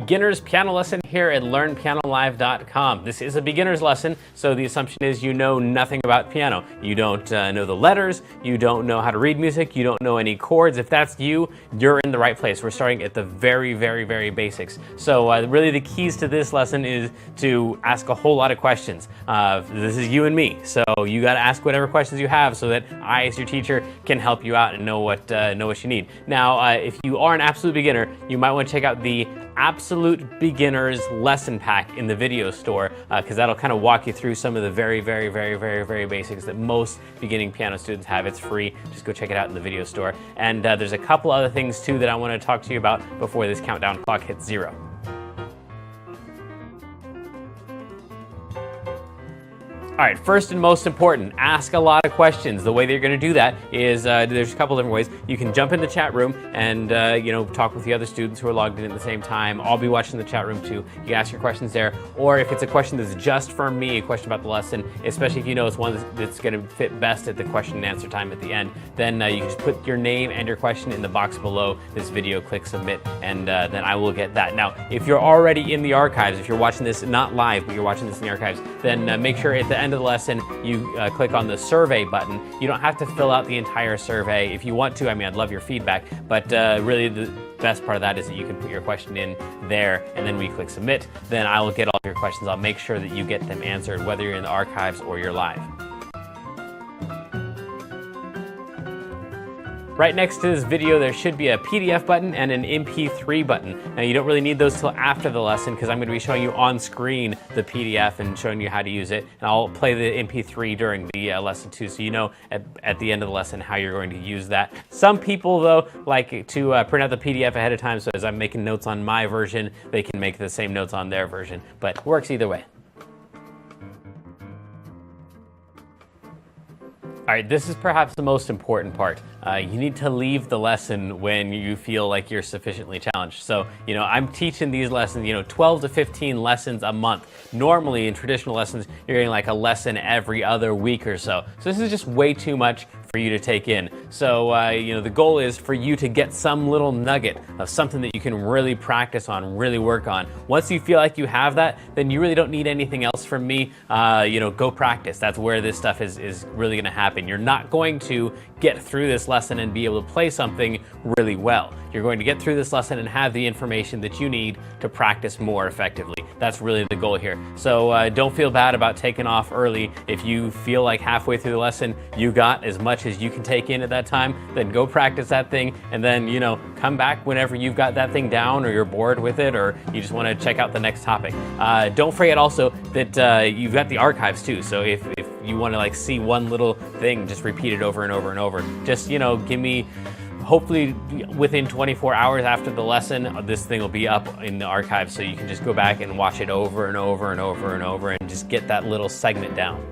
Beginner's piano lesson here at LearnPianoLive.com. This is a beginner's lesson, so the assumption is you know nothing about piano. You don't know the letters, you don't know how to read music, you don't know any chords. If that's you, you're in the right place. We're starting at the very, very, very basics. So really the keys to this lesson is to ask a whole lot of questions. This is you and me, so you got to ask whatever questions you have so that I, as your teacher, can help you out and know what you need. Now, if you are an absolute beginner, you might want to check out the Absolute Beginners Lesson Pack in the video store, because that'll kind of walk you through some of the very, very, very, very, very basics that most beginning piano students have. It's free. Just go check it out in the video store. And there's a couple other things too that I want to talk to you about before this countdown clock hits 0. All right, first and most important, ask a lot of questions. The way that you're going to do that is there's a couple different ways. You can jump in the chat room and talk with the other students who are logged in at the same time. I'll be watching the chat room too. You can ask your questions there. Or if it's a question that's just for me, a question about the lesson, especially if you know it's one that's going to fit best at the question and answer time at the end, then you can just put your name and your question in the box below this video, click submit, and then I will get that. Now, if you're already in the archives, if you're watching this not live, but you're watching this in the archives, then make sure at the end of the lesson you click on the survey button. You don't have to fill out the entire survey. If you want to, I mean, I'd love your feedback, but really the best part of that is that you can put your question in there, and then we click submit. Then I will get all of your questions. I'll make sure that you get them answered, whether you're in the archives or you're live. Right next to this video, there should be a PDF button and an MP3 button. Now, you don't really need those till after the lesson because I'm going to be showing you on screen the PDF and showing you how to use it. And I'll play the MP3 during the lesson too, so you know at the end of the lesson how you're going to use that. Some people, though, like to print out the PDF ahead of time, so as I'm making notes on my version, they can make the same notes on their version, but it works either way. All right, this is perhaps the most important part. You need to leave the lesson when you feel like you're sufficiently challenged. So, I'm teaching these lessons, 12 to 15 lessons a month. Normally in traditional lessons, you're getting like a lesson every other week or so. So this is just way too much for you to take in. So, the goal is for you to get some little nugget of something that you can really practice on, really work on. Once you feel like you have that, then you really don't need anything else from me. Go practice. That's where this stuff is really going to happen. You're not going to get through this lesson and be able to play something really well. You're going to get through this lesson and have the information that you need to practice more effectively. That's really the goal here. So don't feel bad about taking off early. If you feel like halfway through the lesson you got as much as you can take in at that time, then go practice that thing, and then come back whenever you've got that thing down, or you're bored with it, or you just want to check out the next topic. Don't forget also that you've got the archives too. So if you want to see one little thing, just repeat it over and over and over. Just give me, hopefully within 24 hours after the lesson, this thing will be up in the archives, so you can just go back and watch it over and over and over and over and just get that little segment down.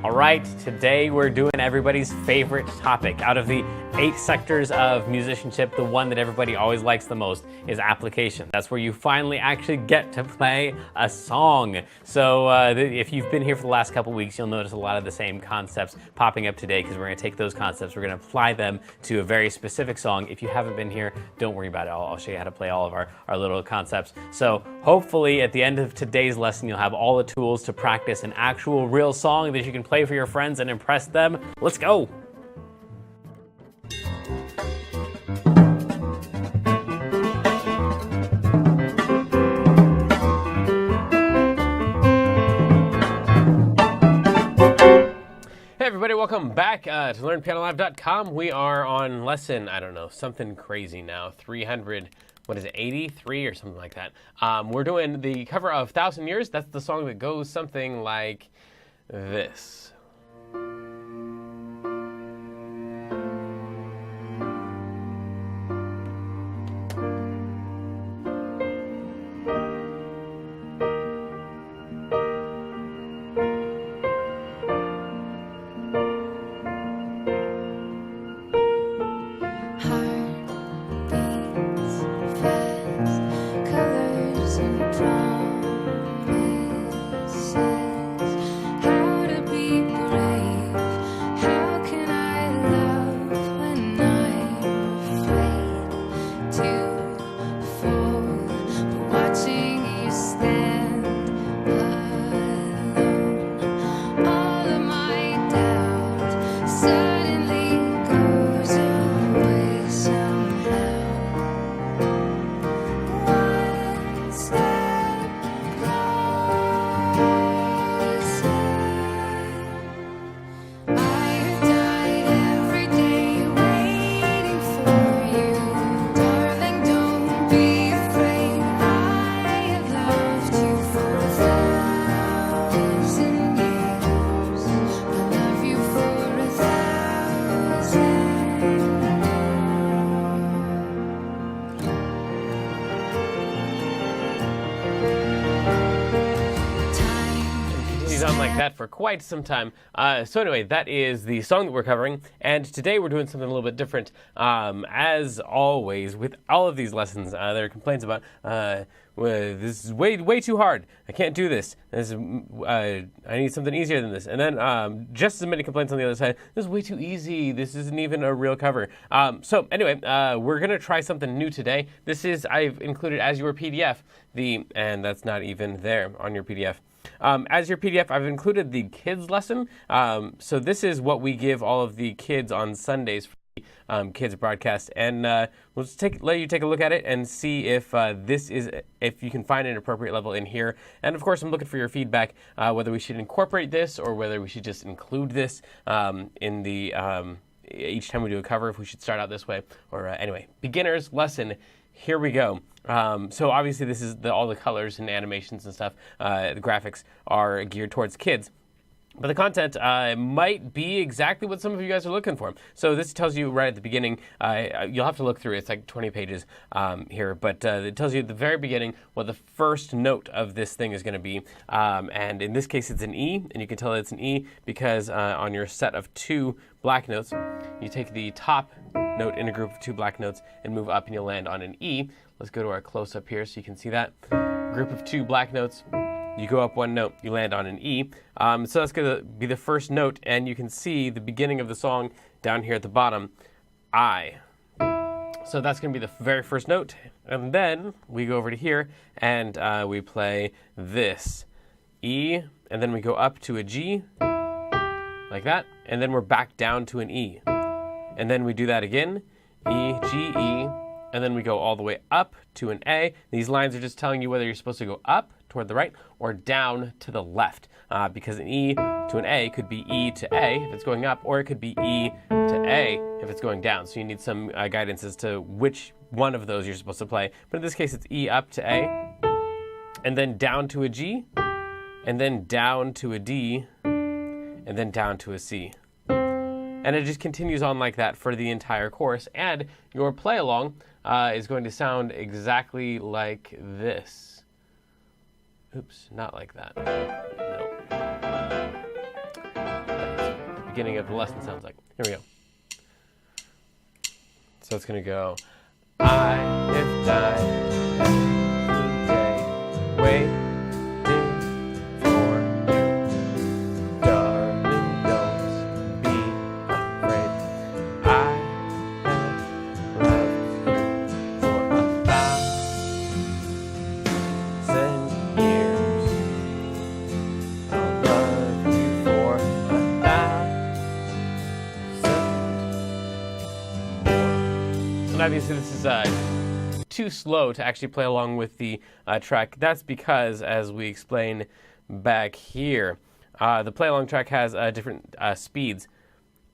All right, today we're doing everybody's favorite topic. Out of the 8 sectors of musicianship, the one that everybody always likes the most is application. That's where you finally actually get to play a song. So if you've been here for the last couple weeks, you'll notice a lot of the same concepts popping up today, because we're going to take those concepts, we're going to apply them to a very specific song. If you haven't been here, don't worry about it. I'll show you how to play all of our little concepts. So hopefully at the end of today's lesson, you'll have all the tools to practice an actual real song that you can play for your friends and impress them. Let's go. Hey everybody, welcome back to LearnPianoLive.com. We are on lesson, I don't know, something crazy now, 300, what is it, 83 or something like that. We're doing the cover of 1,000 Years. That's the song that goes something like this. How to be brave. like that for quite some time. So anyway, that is the song that we're covering, and today we're doing something a little bit different. As always, with all of these lessons, there are complaints about, well, this is way too hard. I can't do this. I need something easier than this. And then just as many complaints on the other side. This is way too easy. This isn't even a real cover. So anyway, we're gonna try something new today. I've included as your PDF and that's not even there on your PDF. As your PDF, I've included the kids lesson. So this is what we give all of the kids on Sundays for kids broadcast, and we'll just let you take a look at it and see if if you can find an appropriate level in here. And of course, I'm looking for your feedback, whether we should incorporate this or whether we should just include this in the each time we do a cover, if we should start out this way. Or anyway, beginner's lesson. Here we go. So obviously this is all the colors and animations and stuff. The graphics are geared towards kids. But the content might be exactly what some of you guys are looking for. So this tells you right at the beginning, you'll have to look through it. It's like 20 pages here, but it tells you at the very beginning what the first note of this thing is going to be. And in this case, it's an E, and you can tell it's an E because on your set of 2 black notes, you take the top note in a group of 2 black notes and move up, and you'll land on an E. Let's go to our close-up here so you can see that. Group of 2 black notes. You go up 1 note, you land on an E. So that's going to be the first note, and you can see the beginning of the song down here at the bottom, I. So that's going to be the very first note, and then we go over to here, and we play this, E, and then we go up to a G, like that, and then we're back down to an E. And then we do that again, E, G, E, and then we go all the way up to an A. These lines are just telling you whether you're supposed to go up toward the right or down to the left, because an E to an A could be E to A if it's going up, or it could be E to A if it's going down. So you need some guidance as to which one of those you're supposed to play. But in this case, it's E up to A, and then down to a G, and then down to a D, and then down to a C. And it just continues on like that for the entire course. And your play along is going to sound exactly like this. Oops, not like that. No. That's what the beginning of the lesson sounds like. Here we go. So it's going to go, I have died every day, waiting for you. Darling, don't be afraid. I have loved you for 1,000 years. I'll love you for 1,000 more. And obviously this is too slow to actually play along with the track. That's because, as we explain back here, the play along track has different speeds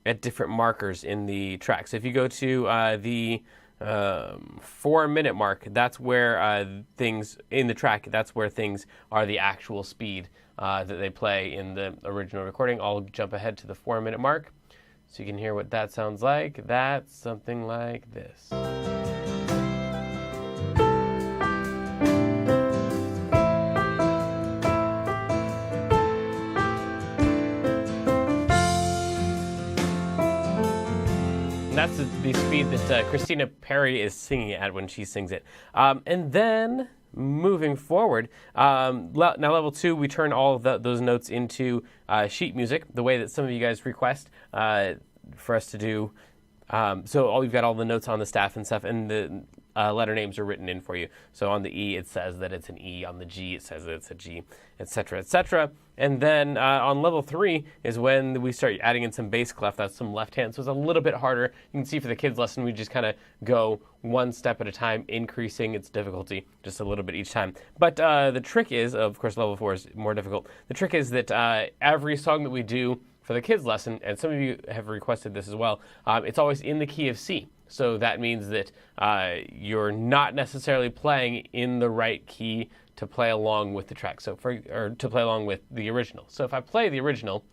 at different markers in the track. So if you go to the 4-minute mark, that's where things in the track, that's where things are the actual speed that they play in the original recording. I'll jump ahead to the 4-minute mark so you can hear what that sounds like. That's something like this. And that's the speed that Christina Perry is singing at when she sings it. And then moving forward, now level 2, we turn all of those notes into sheet music, the way that some of you guys request for us to do. So you've got all the notes on the staff and stuff, and the letter names are written in for you. So on the E, it says that it's an E. On the G, it says that it's a G, etc., etc. And then on level 3 is when we start adding in some bass clef. That's some left hand. So it's a little bit harder. You can see for the kids lesson, we just kind of go one step at a time, increasing its difficulty just a little bit each time. But the trick is, of course, level 4 is more difficult. The trick is that every song that we do for the kids lesson, and some of you have requested this as well, it's always in the key of C. So that means that you're not necessarily playing in the right key to play along with the track. So or to play along with the original. So if I play the original,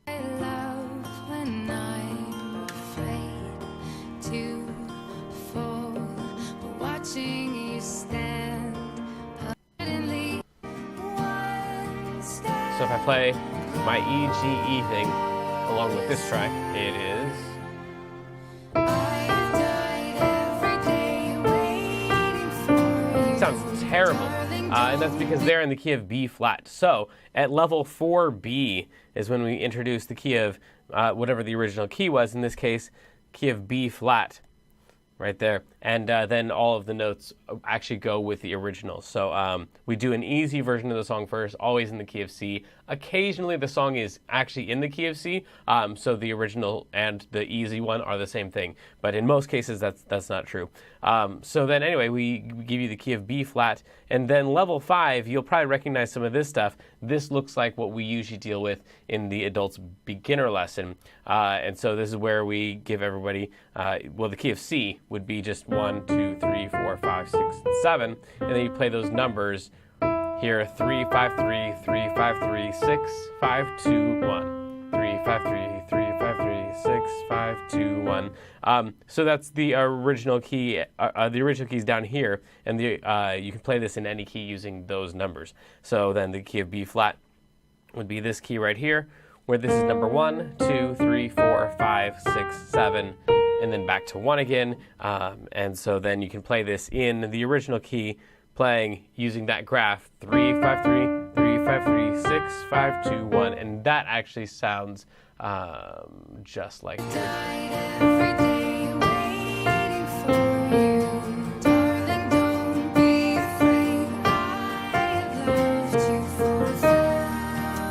I love when I'm afraid to fall, but watching you stand, suddenly one step So if I play my E, G, E thing along with this track, it is... Sounds terrible. And that's because they're in the key of B flat. So at level 4B is when we introduce the key of whatever the original key was, in this case, key of B flat. Right there. And then all of the notes actually go with the original. So we do an easy version of the song first, always in the key of C. Occasionally the song is actually in the key of C, so the original and the easy one are the same thing. But in most cases, that's not true. So then anyway, we give you the key of B flat, and then level 5, you'll probably recognize some of this stuff. This looks like what we usually deal with in the adults beginner lesson. And so this is where we give everybody, well, the key of C would be just 1, 2, 3, 4, 5, 6, and 7. And then you play those numbers here, 3, 5, 3, 3, 5, 3, 6, 5, 2, 1. 3, 5, 3, 3, 5, 3, 6, 5, 2, 1. So that's the original key. The original key is down here, and you can play this in any key using those numbers. So then the key of B flat would be this key right here, where this is number 1, 2, 3, 4, 5, 6, 7, and then back to 1 again. And so then you can play this in the original key, playing using that graph 3, 5, 3, 3, 5, 3, 6, 5, 2, 1, and that actually sounds just like the original.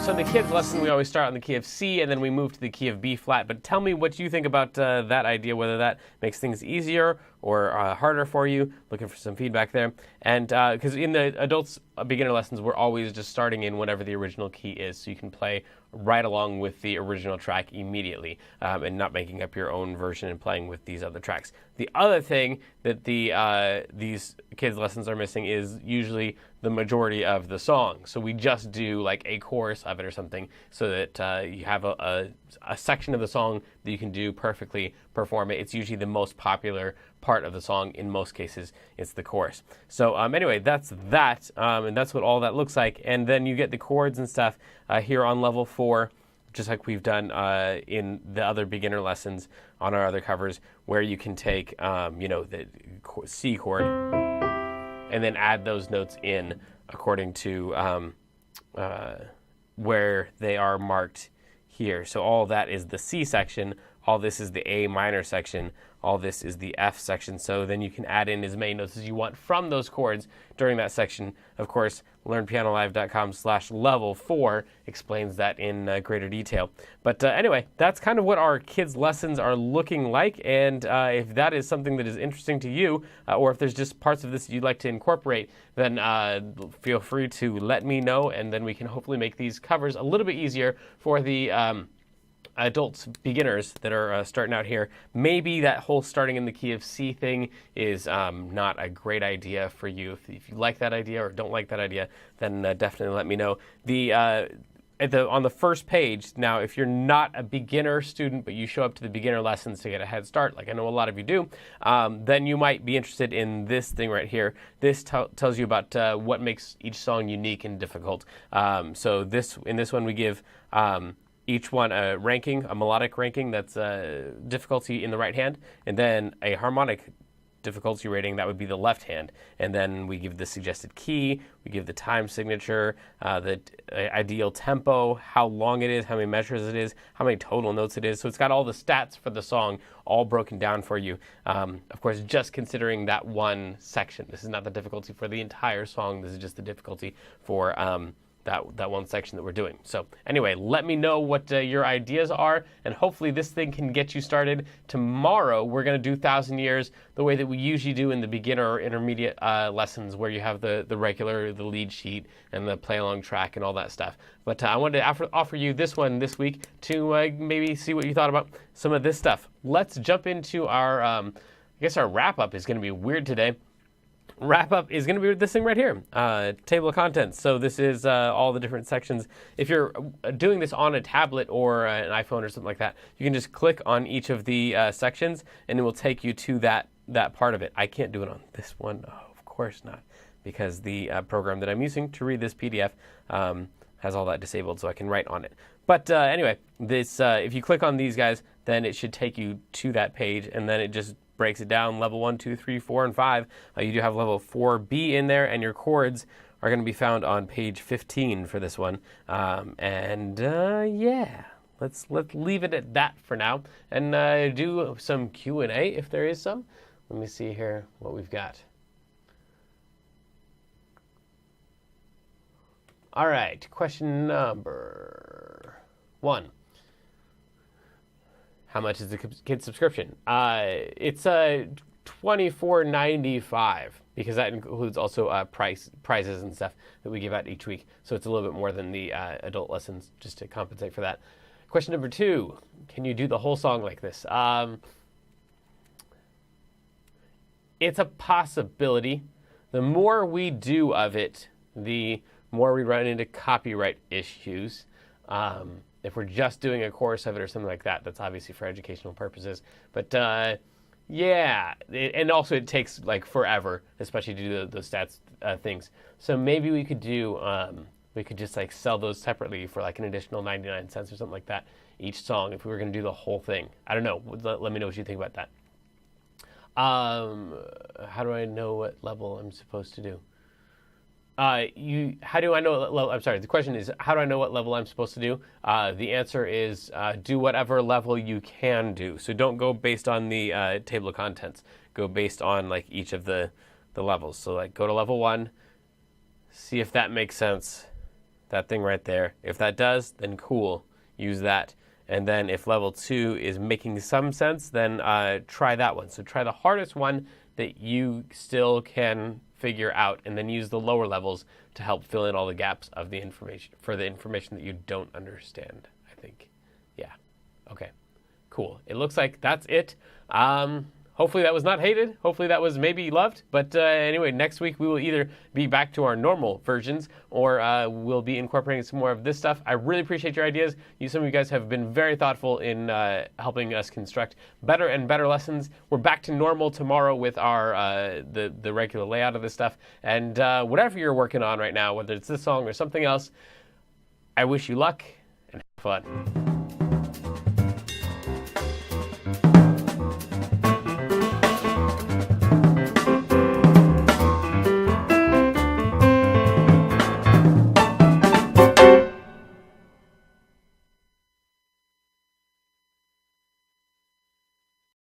So in the kids lesson, we always start on the key of C, and then we move to the key of B flat. But tell me what you think about that idea, whether that makes things easier or harder for you. Looking for some feedback there. And because in the adults beginner lessons, we're always just starting in whatever the original key is, so you can play right along with the original track immediately, and not making up your own version and playing with these other tracks. The other thing that these kids lessons are missing is usually the majority of the song. So we just do like a chorus of it or something, so that you have a section of the song that you can do perfectly, perform it. It's usually the most popular part of the song. In most cases, it's the chorus. So anyway, that's that, and that's what all that looks like. And then you get the chords and stuff here on level 4, just like we've done in the other beginner lessons on our other covers, where you can take the C chord and then add those notes in according to where they are marked here. So all that is the C section, all this is the A minor section, all this is the F section. So then you can add in as many notes as you want from those chords during that section. Of course, learnpianolive.com/level4 explains that in greater detail. But anyway, that's kind of what our kids' lessons are looking like. And if that is something that is interesting to you, or if there's just parts of this you'd like to incorporate, then feel free to let me know, and then we can hopefully make these covers a little bit easier for the adults, beginners that are starting out here. Maybe that whole starting in the key of C thing is not a great idea for you. If you like that idea or don't like that idea, then definitely let me know. On the first page, now if you're not a beginner student but you show up to the beginner lessons to get a head start, like I know a lot of you do, then you might be interested in this thing right here. This tells you about what makes each song unique and difficult. So in this one we give each one a ranking, a melodic ranking that's difficulty in the right hand, and then a harmonic difficulty rating, that would be the left hand. And then we give the suggested key, we give the time signature, the ideal tempo, how long it is, how many measures it is, how many total notes it is. So it's got all the stats for the song all broken down for you. Of course, just considering that one section. This is not the difficulty for the entire song. This is just the difficulty for that one section that we're doing. So anyway, let me know what your ideas are, and hopefully this thing can get you started. Tomorrow we're going to do 1,000 Years the way that we usually do in the beginner or intermediate lessons, where you have the lead sheet and the play along track and all that stuff. But I wanted to offer you this one this week to maybe see what you thought about some of this stuff. Let's jump into our, I guess our wrap up is going to be weird today. Wrap up is going to be this thing right here, table of contents. So this is all the different sections. If you're doing this on a tablet or an iPhone or something like that, you can just click on each of the sections and it will take you to that part of it. I can't do it on this one, of course not, because the program that I'm using to read this PDF has all that disabled, so I can write on it. But anyway, this if you click on these guys, then it should take you to that page, and then it just breaks it down, level 1, 2, 3, 4, and 5. You do have level 4B in there, and your chords are going to be found on page 15 for this one. Yeah, let's leave it at that for now, and do some Q&A if there is some. Let me see here what we've got. All right, question number 1. How much is the kid's subscription? It's $24.95 because that includes also prizes and stuff that we give out each week. So it's a little bit more than the adult lessons, just to compensate for that. Question number 2: can you do the whole song like this? It's a possibility. The more we do of it, the more we run into copyright issues. If we're just doing a chorus of it or something like that, that's obviously for educational purposes. But yeah, and also it takes like forever, especially to do those stats things. So maybe we could do, we could just like sell those separately for like an additional 99 cents or something like that each song if we were going to do the whole thing. I don't know. Let me know what you think about that. How do I know what level I'm supposed to do? How do I know what level? I'm sorry. The question is, how do I know what level I'm supposed to do? The answer is do whatever level you can do. So don't go based on the table of contents. Go based on like each of the levels. So like go to level 1, see if that makes sense. That thing right there. If that does, then cool. Use that. And then if level 2 is making some sense, then try that one. So try the hardest one that you still can figure out, and then use the lower levels to help fill in all the gaps of the information that you don't understand, I think. Yeah. Okay. Cool. It looks like that's it. Hopefully that was not hated. Hopefully that was maybe loved. But anyway, next week we will either be back to our normal versions or we'll be incorporating some more of this stuff. I really appreciate your ideas. Some of you guys have been very thoughtful in helping us construct better and better lessons. We're back to normal tomorrow with our the regular layout of this stuff. And whatever you're working on right now, whether it's this song or something else, I wish you luck and have fun.